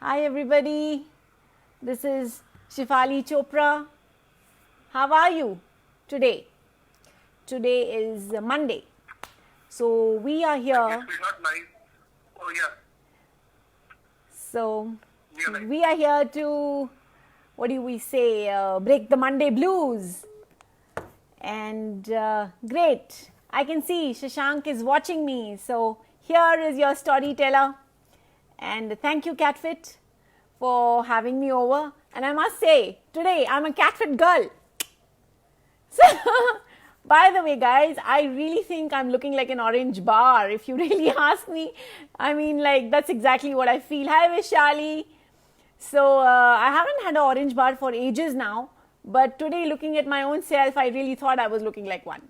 Hi everybody, this is Shifali Chopra. How are you today? Today is Monday. So we are Yes, here. we're not live. Oh, yeah. So We are live. we are here to, what do we say, break the Monday blues. And great, I can see Shashank is watching me. So here is your storyteller. And thank you, Catfit, for having me over. And I must say, today I'm a Catfit girl. So, by the way, guys, I really think I'm looking like an orange bar. If you really ask me, I mean, like, that's exactly what I feel. Hi, Vishali. So, I haven't had an orange bar for ages now. But today, looking at my own self, I really thought I was looking like one.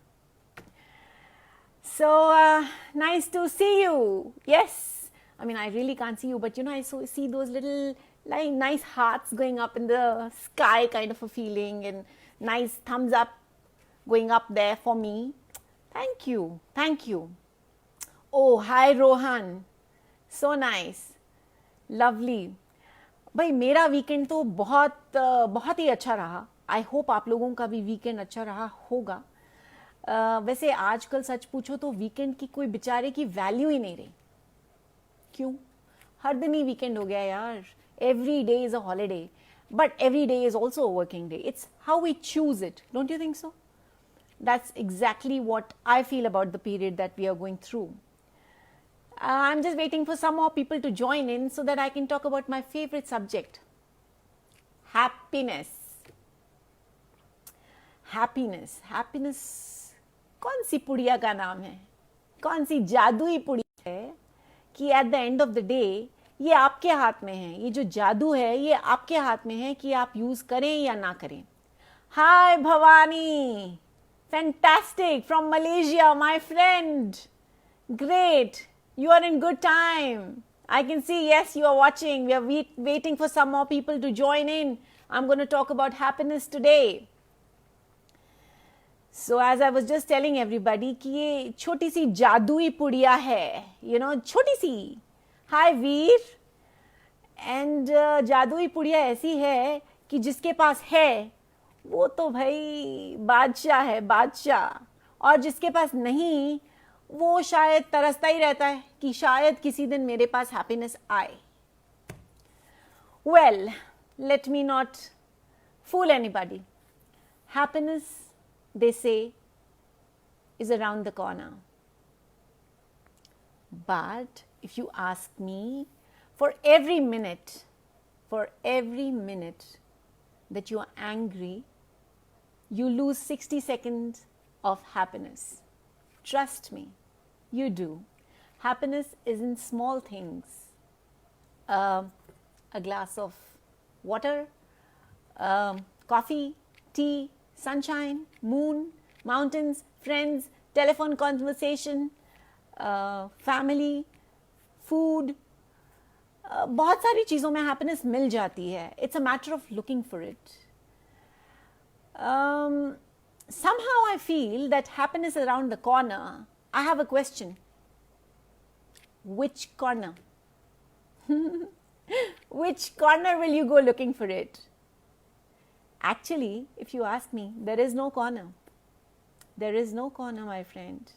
So, nice to see you. Yes. I mean, I really can't see you, but I see those little like nice hearts going up in the sky, kind of a feeling, and nice thumbs up going up there for me. Thank you. Thank you. Oh, hi Rohan. So nice. Lovely. भाई मेरा weekend तो बहुत ही अच्छा रहा. I hope आप लोगों का भी वीकेंड अच्छा रहा होगा. वैसे आजकल सच पूछो तो वीकेंड की कोई बेचारे की वैल्यू ही नहीं रही. क्यों? हर दिन ही वीकेंड हो गया यार. Every day is a holiday, but every day is also a working day. It's how we choose it. Don't you think so? That's exactly what I feel about the period that we are going through. I'm just waiting for some more people to join in so that I can talk about my favorite subject, happiness. Happiness कौन सी पुड़िया का नाम है? कौन सी जादुई पुड़िया है कि at the end of the day ये आपके हाथ में है. ये जो जादू है ये आपके हाथ में है कि आप यूज करें या ना करें. हाय Bhavani, fantastic, from Malaysia, my friend. Great, you are in good time. I can see, yes, you are watching. We are waiting for some more people to join in. I'm going to talk about happiness today. So as I was just telling everybody कि ये छोटी सी जादुई पुड़िया है, छोटी सी. हाय वीर. And जादुई पुड़िया ऐसी है कि जिसके पास है वो तो भाई बादशाह है, बादशाह. और जिसके पास नहीं वो शायद तरसता ही रहता है कि शायद किसी दिन मेरे पास हैप्पीनेस आए. Well, let me not fool anybody. Happiness, they say, is around the corner. But if you ask me, for every minute that you are angry, you lose 60 seconds of happiness. Trust me, you do. Happiness is in small things. A glass of water, coffee, tea, sunshine, moon, mountains, friends, telephone conversation, family, food. बहुत सारी चीज़ों में happiness मिल जाती है. It's a matter of looking for it. Somehow I feel that happiness is around the corner. I have a question. Which corner? Which corner will you go looking for it? Actually, if you ask me, there is no corner. There is no corner, my friend.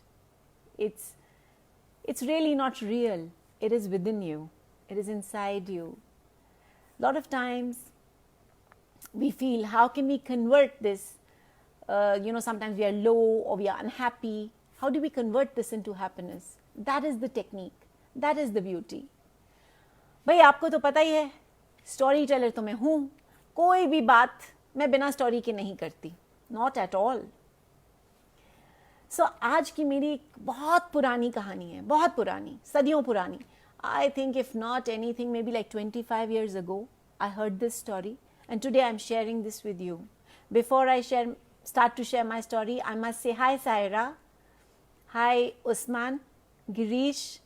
It's really not real. It is within you. It is inside you. A lot of times we feel, how can we convert this? Sometimes we are low or we are unhappy. How do we convert this into happiness? That is the technique. That is the beauty. भाई आपको तो पता ही है, story teller तो मैं हूँ. कोई भी बात मैं बिना स्टोरी के नहीं करती. Not at all. सो आज की मेरी एक बहुत पुरानी कहानी है. बहुत पुरानी, सदियों पुरानी. I think if not anything, may be like 25 years ago I heard this story, and today I'm sharing this with you. Before I start to share my story, I must say hi Saira, hi Usman, Girish.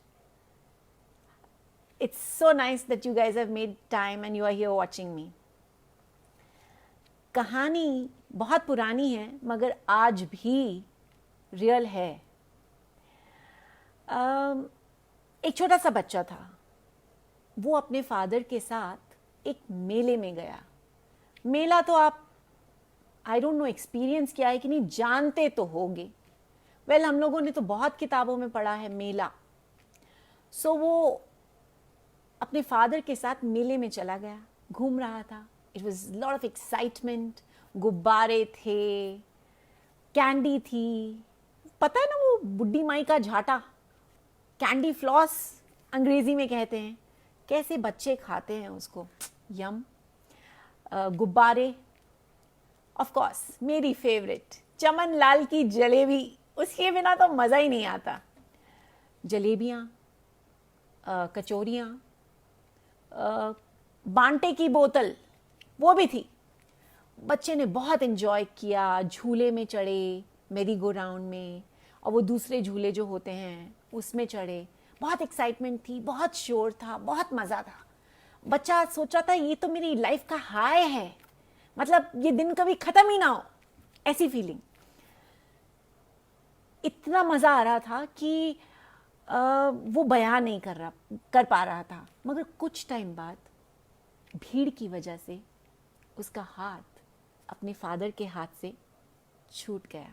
It's so nice that you guys have made time and you are here watching me. कहानी बहुत पुरानी है मगर आज भी real है. एक छोटा सा बच्चा था. वो अपने फादर के साथ एक मेले में गया। मेला तो आप आई डोंट नो एक्सपीरियंस किया है कि नहीं, जानते तो होगे। वेल, हम लोगों ने तो बहुत किताबों में पढ़ा है मेला। सो वो अपने फादर के साथ मेले में चला गया, घूम रहा था। It was lot of excitement, गुब्बारे थे, कैंडी थी, पता है ना वो बुड्ढी माई का झाटा, कैंडी फ्लॉस अंग्रेजी में कहते हैं, कैसे बच्चे खाते हैं उसको, यम। गुब्बारे, ऑफ कोर्स मेरी फेवरेट चमन लाल की जलेबी, उसके बिना तो मज़ा ही नहीं आता। जलेबियाँ, कचौरियाँ, बांटे की बोतल वो भी थी। बच्चे ने बहुत एंजॉय किया, झूले में चढ़े, मेरी गो राउंड में, और वो दूसरे झूले जो होते हैं उसमें चढ़े। बहुत एक्साइटमेंट थी, बहुत शोर था, बहुत मज़ा था। बच्चा सोच रहा था ये तो मेरी लाइफ का हाई है, मतलब ये दिन कभी ख़त्म ही ना हो, ऐसी फीलिंग। इतना मज़ा आ रहा था कि वो बयान नहीं कर पा रहा था। मगर कुछ टाइम बाद भीड़ की वजह से उसका हाथ अपने फादर के हाथ से छूट गया,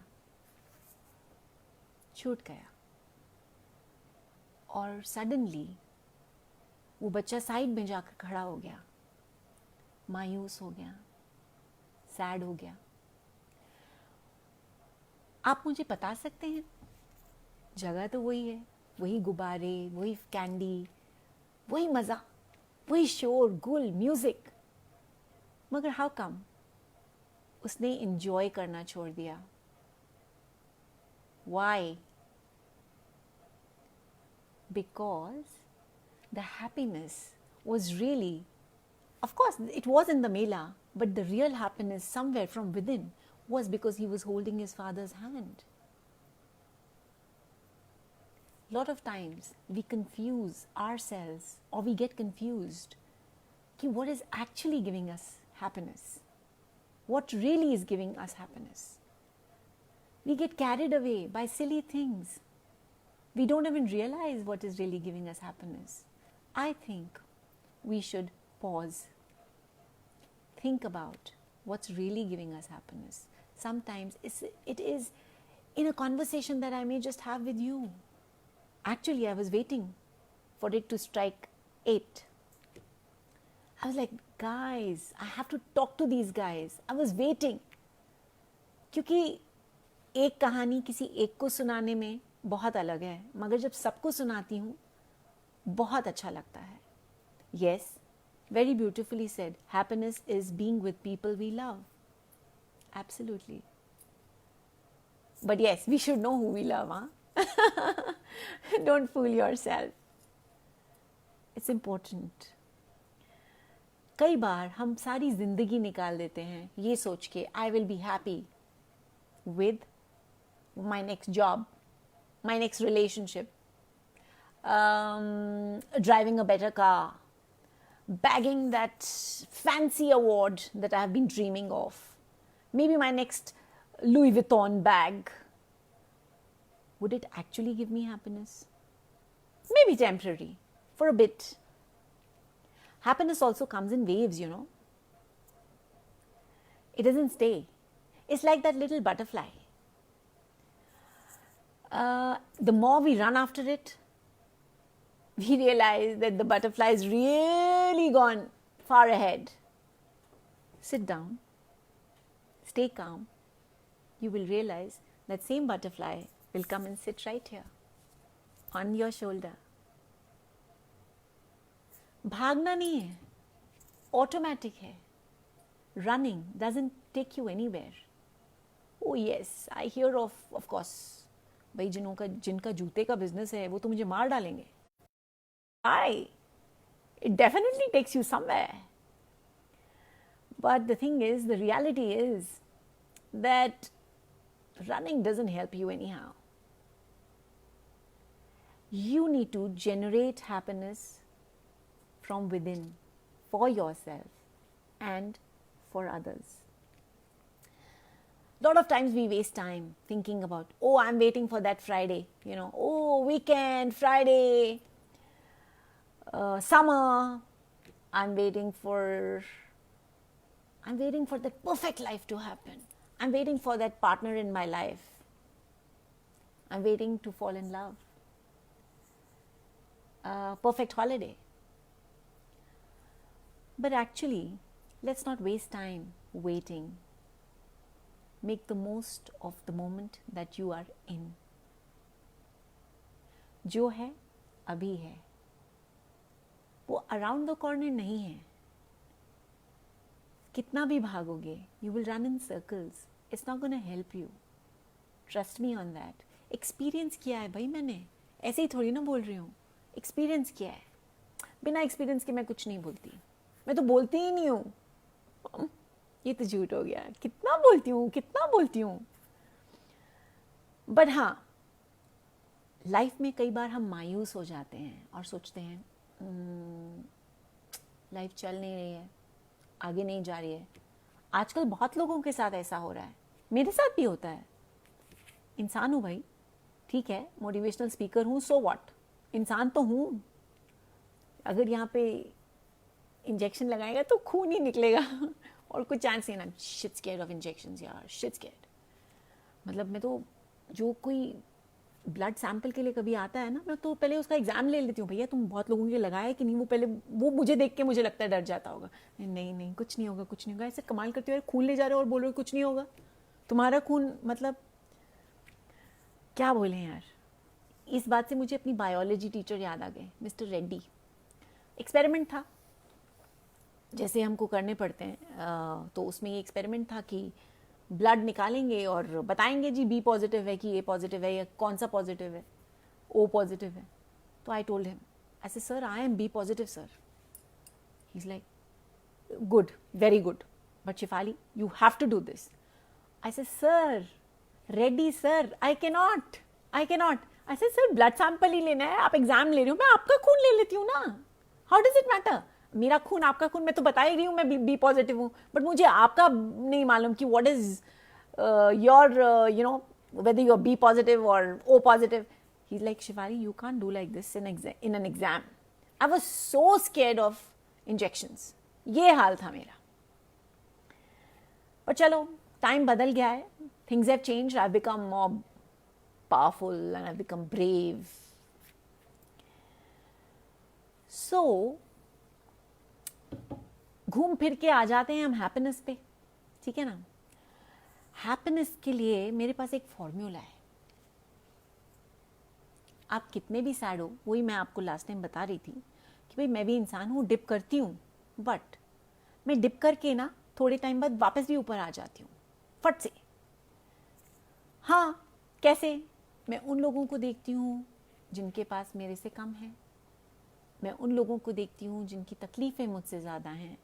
और सडनली वो बच्चा साइड में जाकर खड़ा हो गया, मायूस हो गया, सैड हो गया। आप मुझे बता सकते हैं, जगह तो वही है, वही गुब्बारे, वही कैंडी, वही मज़ा, वही शोर गुल म्यूजिक, मगर हाउ कम उसने एंजॉय करना छोड़ दिया? Why? Because the happiness was really, of course it was in the mela, but the real happiness somewhere from within was because he was holding his father's hand. Lot of times we confuse ourselves, or we get confused कि what is actually giving us happiness, what really is giving us happiness. We get carried away by silly things. We don't even realize what is really giving us happiness. I think we should pause, think about what's really giving us happiness. Sometimes it is in a conversation that I may just have with you. Actually, I was waiting for it to strike 8. I was like, guys, I have to talk to these guys. I was waiting. क्योंकि एक कहानी किसी एक को सुनाने में बहुत अलग है, मगर जब सबको सुनाती हूँ बहुत अच्छा लगता है. Yes, very beautifully said. Happiness is being with people we love. Absolutely. But yes, we should know who we love, huh? Don't fool yourself. It's important. कई बार हम सारी जिंदगी निकाल देते हैं ये सोच के I will be happy with my next job, my next relationship, driving a better car, bagging that fancy award that I have been dreaming of, maybe my next Louis Vuitton bag. Would it actually give me happiness? Maybe temporary, for a bit. Happiness also comes in waves, you know. It doesn't stay. It's like that little butterfly. The more we run after it, we realize that the butterfly is really gone far ahead. Sit down, stay calm. You will realize that same butterfly will come and sit right here on your shoulder. भागना नहीं है, automatic है. Running doesn't take you anywhere. Oh yes, I hear of course. भाई जिनका जूते का business है वो तो मुझे मार डालेंगे. Why? It definitely takes you somewhere. But the thing is, the reality is that running doesn't help you anyhow. You need to generate happiness from within, for yourself and for others. A lot of times we waste time thinking about, oh, I'm waiting for that Friday, you know, oh, weekend, Friday, summer. I'm waiting for that perfect life to happen. I'm waiting for that partner in my life. I'm waiting to fall in love. Perfect holiday. But actually, let's not waste time waiting. Make the most of the moment that you are in. जो है अभी है, वो around the corner नहीं है. कितना भी भागोगे, you will run in circles. It's not gonna help you. Trust me on that. Experience किया है भाई मैंने, ऐसे ही थोड़ी ना बोल रही हूँ. एक्सपीरियंस किया है. बिना एक्सपीरियंस के मैं कुछ नहीं बोलती. मैं तो बोलती ही नहीं हूँ. ये तो झूठ हो गया. कितना बोलती हूँ. बट हाँ, लाइफ में कई बार हम मायूस हो जाते हैं और सोचते हैं लाइफ चल नहीं रही है, आगे नहीं जा रही है. आजकल बहुत लोगों के साथ ऐसा हो रहा है. मेरे साथ भी होता है. इंसान हूँ भाई, ठीक है, मोटिवेशनल स्पीकर हूँ, सो व्हाट, इंसान तो हूँ. अगर यहाँ पे इंजेक्शन लगाएगा तो खून ही निकलेगा और कुछ चांस नहीं ना. शिट स्कैर्ड ऑफ इंजेक्शंस यार, शिट स्कैर्ड. मतलब मैं तो, जो कोई ब्लड सैंपल के लिए कभी आता है ना, मैं तो पहले उसका एग्जाम ले लेती हूँ. भैया तुम बहुत लोगों के लगाया कि नहीं, वो पहले वो मुझे देख के मुझे लगता है डर जाता होगा. नहीं कुछ नहीं होगा. ऐसे कमाल करते हो, खून ले जा रहे हो और बोल रहे हो कुछ नहीं होगा. तुम्हारा खून, मतलब क्या बोले यार. इस बात से मुझे अपनी बायोलॉजी टीचर याद आ गए, मिस्टर रेड्डी. एक्सपेरिमेंट था, जैसे हमको करने पड़ते हैं. तो उसमें ये एक्सपेरिमेंट था कि ब्लड निकालेंगे और बताएंगे जी बी पॉजिटिव है कि ए पॉजिटिव है, या कौन सा पॉजिटिव है, ओ पॉजिटिव है. तो I told him, I said sir I am B positive sir. He is like good, very good, but Shefali you have to do this. I said sir, Reddy sir, I cannot. I said sir blood sample ही लेना है, आप exam ले रहे हो, मैं आपका खून ले लेती हूँ ना. How does it matter. मेरा खून आपका खून, मैं तो बता ही रही हूँ मैं बी पॉजिटिव हूँ, बट मुझे आपका नहीं मालूम कि what is your you know whether you are B positive और O positive. He is like Shivali you can't do like this in an exam. I was so scared of injections. ये हाल था मेरा. पर चलो, टाइम बदल गया है. Things have changed. I have become more powerful and I have become brave. So घूम फिर के आ जाते हैं हम हैप्पीनेस पे, ठीक है ना. हैप्पीनेस के लिए मेरे पास एक फॉर्मूला है. आप कितने भी सैड हो, वही मैं आपको लास्ट टाइम बता रही थी कि भाई मैं भी इंसान हूँ, डिप करती हूँ, बट मैं डिप करके ना थोड़े टाइम बाद वापस भी ऊपर आ जाती हूँ फट से. हाँ, कैसे. मैं उन लोगों को देखती हूँ जिनके पास मेरे से कम है. मैं उन लोगों को देखती हूँ जिनकी तकलीफ़ें मुझसे ज़्यादा हैं.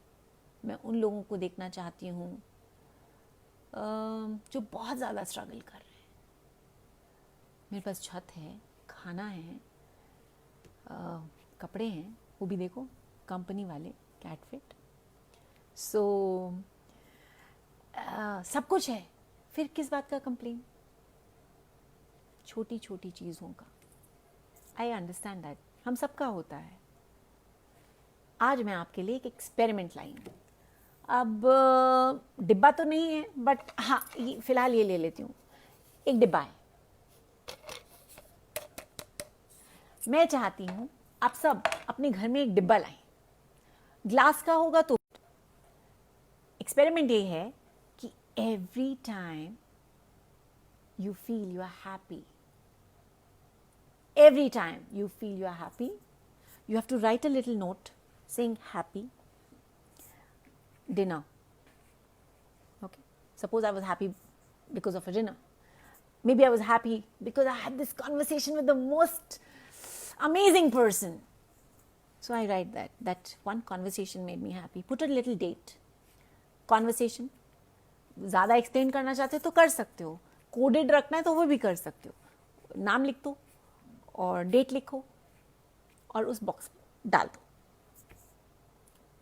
मैं उन लोगों को देखना चाहती हूँ जो बहुत ज़्यादा स्ट्रगल कर रहे हैं. मेरे पास छत है, खाना है, कपड़े हैं, वो भी देखो कंपनी वाले, कैटफिट. सो सब कुछ है. फिर किस बात का कंप्लेन. छोटी छोटी चीज़ों का. आई अंडरस्टैंड दैट, हम सबका होता है. आज मैं आपके लिए एक एक्सपेरिमेंट लाई हूँ. अब डिब्बा तो नहीं है, बट हाँ, फिलहाल ये ले लेती हूँ. एक डिब्बा है. मैं चाहती हूँ आप सब अपने घर में एक डिब्बा लाएं. ग्लास का होगा तो. एक्सपेरिमेंट ये है कि every time you feel you are happy, every time you feel you are happy, you have to write a little note saying happy dinner. Okay, suppose I was happy because of a dinner. Maybe I was happy because I had this conversation with the most amazing person. So I write that one conversation made me happy. Put a little date. Conversation. ज़्यादा explain करना चाहते हो तो कर सकते हो. Coded रखना है तो वो भी कर सकते हो. नाम लिख दो और डेट लिखो और उस बॉक्स में डाल दो.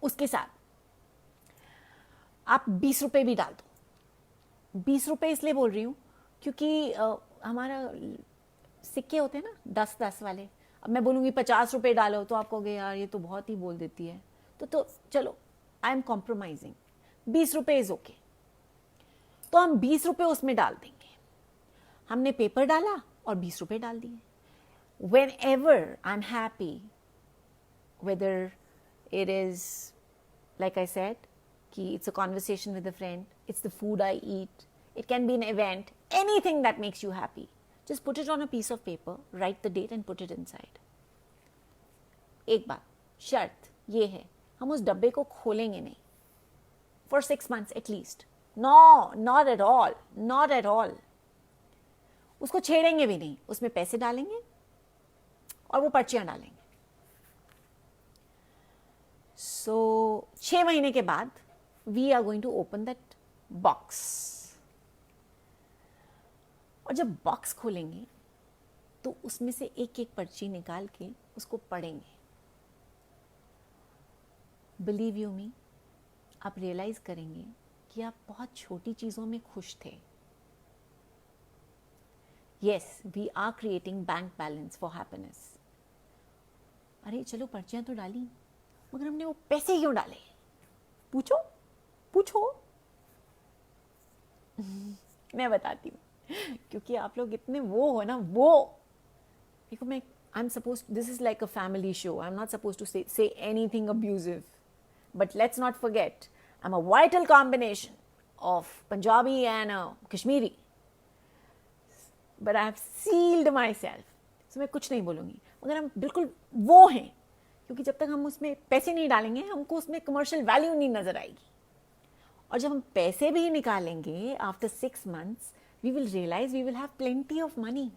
उसके साथ आप 20 रुपये भी डाल दो. 20 रुपये इसलिए बोल रही हूँ क्योंकि हमारा सिक्के होते हैं ना 10-10 वाले. अब मैं बोलूँगी 50 रुपये डालो तो आप कहोगे यार ये तो बहुत ही बोल देती है, तो चलो आई एम कॉम्प्रोमाइजिंग, 20 रुपये इज ओके। तो हम 20 रुपये उसमें डाल देंगे। हमने पेपर डाला और 20 रुपये डाल दिए। Whenever I'm happy, whether it is, like I said, कि it's a conversation with a friend, it's the food I eat, it can be an event, anything that makes you happy, just put it on a piece of paper, write the date and put it inside. एक बात, शर्त ये है, हम उस डब्बे को खोलेंगे नहीं for 6 months at least. No, not at all, not at all. उसको छेड़ेंगे भी नहीं, उसमें पैसे डालेंगे और वो पर्चियां डालेंगे। सो 6 महीने के बाद we are going to open that box, और जब बॉक्स खोलेंगे तो उसमें से एक एक पर्ची निकाल के उसको पढ़ेंगे। बिलीव यू मी, आप रियलाइज करेंगे कि आप बहुत छोटी चीज़ों में खुश थे। Yes, we are creating bank balance for happiness. अरे चलो पर्चियां तो डाली, मगर हमने वो पैसे क्यों डाले? पूछो पूछो। मैं बताती हूँ, क्योंकि आप लोग इतने वो हो ना, वो देखो, मैं I'm supposed, this is like a family show, I'm not supposed to say anything abusive, but let's not forget I'm a vital combination of Punjabi and Kashmiri, but I have sealed myself, so मैं कुछ नहीं बोलूँगी, मगर हम बिल्कुल वो हैं, क्योंकि जब तक हम उसमें पैसे नहीं डालेंगे हमको उसमें कमर्शियल वैल्यू नहीं नजर आएगी। और जब हम पैसे भी निकालेंगे after 6 months, we will realize we will have plenty of money.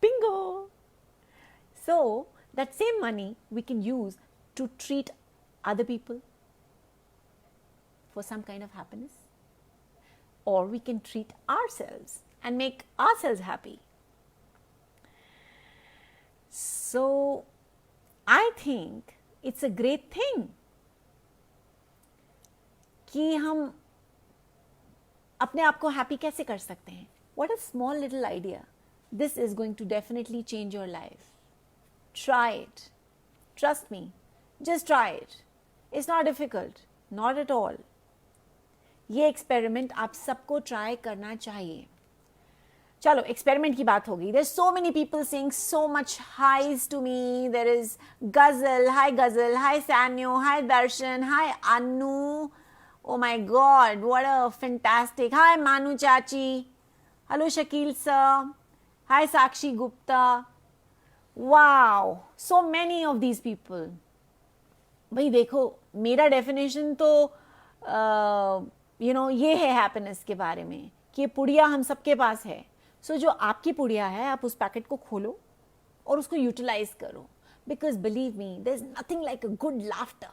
Bingo! So that same money we can use to treat other people for some kind of happiness, or we can treat ourselves and make ourselves happy. So I think it's a great thing कि हम अपने आप को happy कैसे कर सकते हैं. What a small little idea. This is going to definitely change your life. Try it. Trust me. Just try it. It's not difficult. Not at all. ये एक्सपेरिमेंट आप सबको ट्राई करना चाहिए. चलो एक्सपेरिमेंट की बात होगी. There's so many people saying so much hi's to me. There is Ghazal. Hi Ghazal. Hi Sanyo. Hi Darshan. Hi Anu. Oh my God, what a fantastic. Hi Manu Chachi. Hello Shakil sir. Hi Sakshi Gupta. Wow, so many of these people. भाई देखो, मेरा definition तो ये है happiness के बारे में कि पुड़िया हम सबके पास है. सो जो आपकी पुड़िया है, आप उस पैकेट को खोलो और उसको यूटिलाइज करो. Because believe me, there is nothing like a good laughter.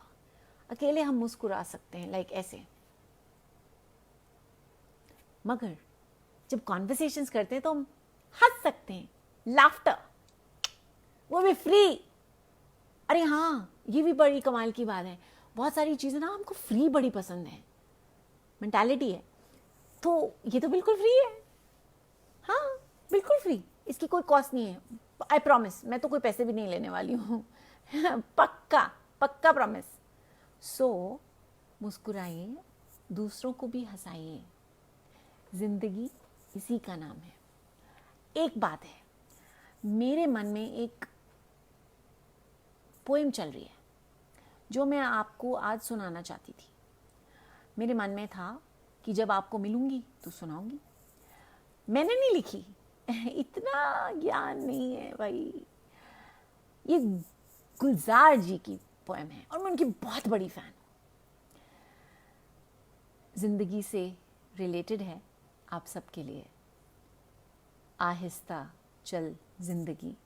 अकेले हम मुस्कुरा सकते हैं, लाइक ऐसे, मगर जब कॉन्वर्सेशंस करते हैं तो हम हंस सकते हैं. लाफ्टर, वो भी फ्री. अरे हाँ, ये भी बड़ी कमाल की बात है. बहुत सारी चीज़ें ना हमको फ्री बड़ी पसंद है, मेंटालिटी है. तो ये तो बिल्कुल फ्री है. हाँ, बिल्कुल फ्री. इसकी कोई कॉस्ट नहीं है. आई प्रॉमिस, मैं तो कोई पैसे भी नहीं लेने वाली हूँ. पक्का पक्का प्रॉमिस. सो मुस्कुराइए, दूसरों को भी हंसाइए. जिंदगी इसी का नाम है. एक बात है, मेरे मन में एक पोएम चल रही है जो मैं आपको आज सुनाना चाहती थी. मेरे मन में था कि जब आपको मिलूंगी तो सुनाऊंगी. मैंने नहीं लिखी, इतना ज्ञान नहीं है भाई. ये गुलजार जी की पोएम है और मैं उनकी बहुत बड़ी फैन हूँ. जिंदगी से रिलेटेड है आप सबके लिए. आहिस्ता चल जिंदगी,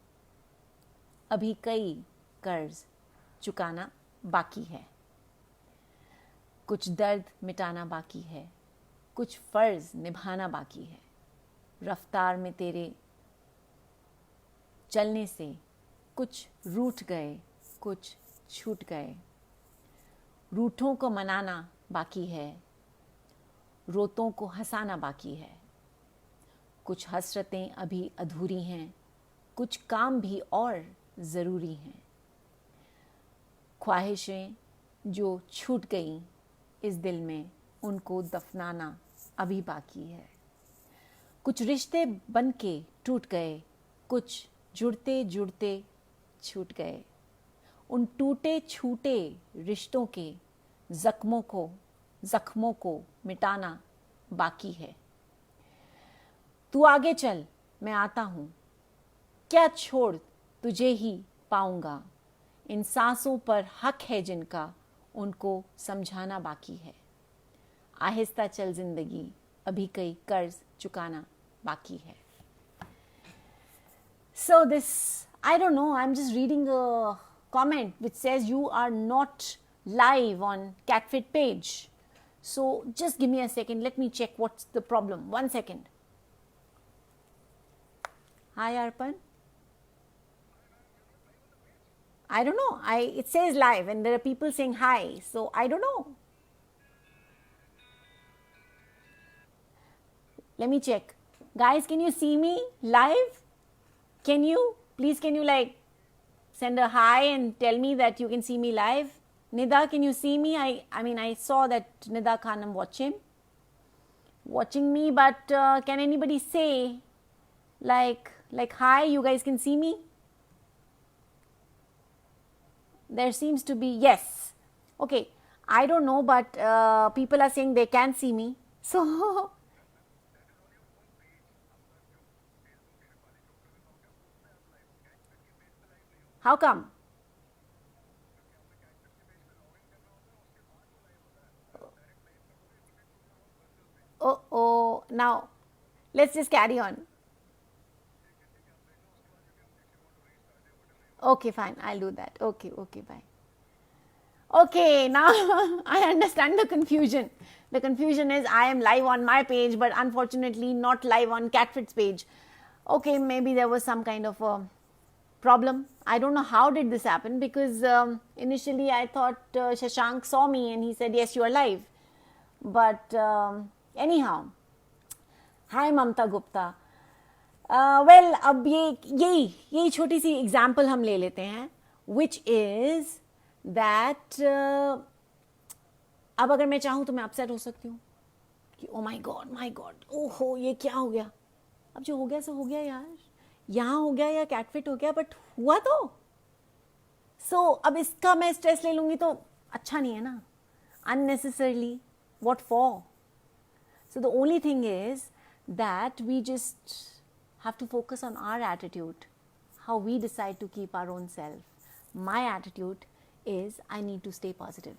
अभी कई कर्ज चुकाना बाकी है. कुछ दर्द मिटाना बाकी है, कुछ फर्ज निभाना बाकी है. रफ्तार में तेरे चलने से कुछ रूठ गए, कुछ छूट गए. रूठों को मनाना बाकी है, रोतों को हंसाना बाकी है. कुछ हसरतें अभी अधूरी हैं, कुछ काम भी और ज़रूरी हैं। ख्वाहिशें जो छूट गईं इस दिल में, उनको दफनाना अभी बाकी है। कुछ रिश्ते बन के टूट गए, कुछ जुड़ते जुड़ते छूट गए। उन टूटे छूटे रिश्तों के जख्मों को मिटाना बाकी है। तू आगे चल, मैं आता हूँ, क्या छोड़ तुझे ही पाऊंगा। इन सांसों पर हक है जिनका, उनको समझाना बाकी है। आहिस्ता चल जिंदगी, अभी कई कर्ज चुकाना बाकी है। So this, I don't know, I'm just reading a comment which says you are not live on CatFit page. So just give me a second, let me check what's the problem. 1 second. Hi Arpan. I don't know. It says live and there are people saying hi. So I don't know. Let me check. Guys, can you see me live? Can you? Please, can you like send a hi and tell me that you can see me live? Nida, can you see me? I mean, I saw that Nida Khanam watching me, but can anybody say like hi, you guys can see me? There seems to be, yes. Okay, I don't know, but people are saying they can see me. So, how come? Oh, now let's just carry on. Okay, fine, I'll do that. Okay, bye. Okay, now I understand the confusion. The confusion is I am live on my page, but unfortunately not live on CatFit's page. Okay, maybe there was some kind of a problem. I don't know how did this happen, because initially I thought Shashank saw me and he said, yes, you are live. But anyhow, hi Mamta Gupta. Well, अब यही छोटी सी example हम ले लेते हैं, which is that अब अगर मैं चाहूँ तो मैं अपसेट हो सकती हूँ कि ओ माई गॉड, ओहो ये क्या हो गया। अब जो हो गया सो हो गया यार, यहाँ हो गया या कैटफिट हो गया, बट हुआ तो अब इसका मैं स्ट्रेस ले लूँगी तो अच्छा नहीं है ना, unnecessarily, what for? So the only thing is that we just have to focus on our attitude, how we decide to keep our own self. My attitude is I need to stay positive.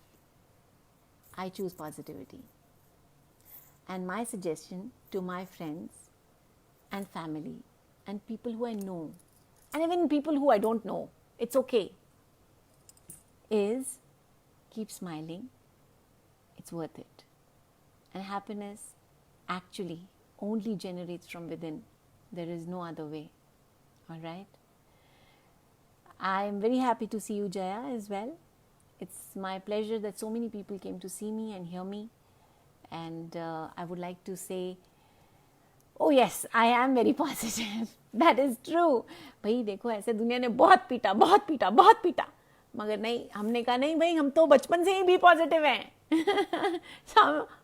I choose positivity. And my suggestion to my friends and family and people who I know, and even people who I don't know, it's okay, is keep smiling. It's worth it. And happiness actually only generates from within. There is no other way. All right? I am very happy to see you, Jaya, as well. It's my pleasure that so many people came to see me and hear me. And I would like to say, oh yes, I am very positive. That is true. भाई देखो ऐसे दुनिया ने बहुत पीटा, मगर नहीं, हमने कहा नहीं भाई, हम तो बचपन से ही भी पॉजिटिव हैं।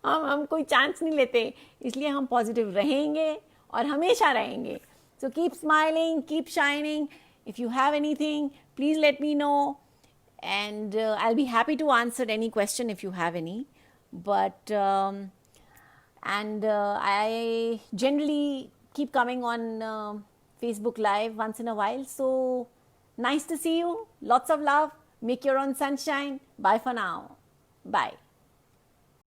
हम कोई चांस नहीं लेते, इसलिए हम पॉजिटिव रहेंगे और हमेशा रहेंगे. So keep smiling, keep shining. If you have anything, please let me know, and I'll be happy to answer any question if you have any. But I generally keep coming on Facebook Live once in a while. So nice to see you. Lots of love. Make your own sunshine. Bye for now. Bye.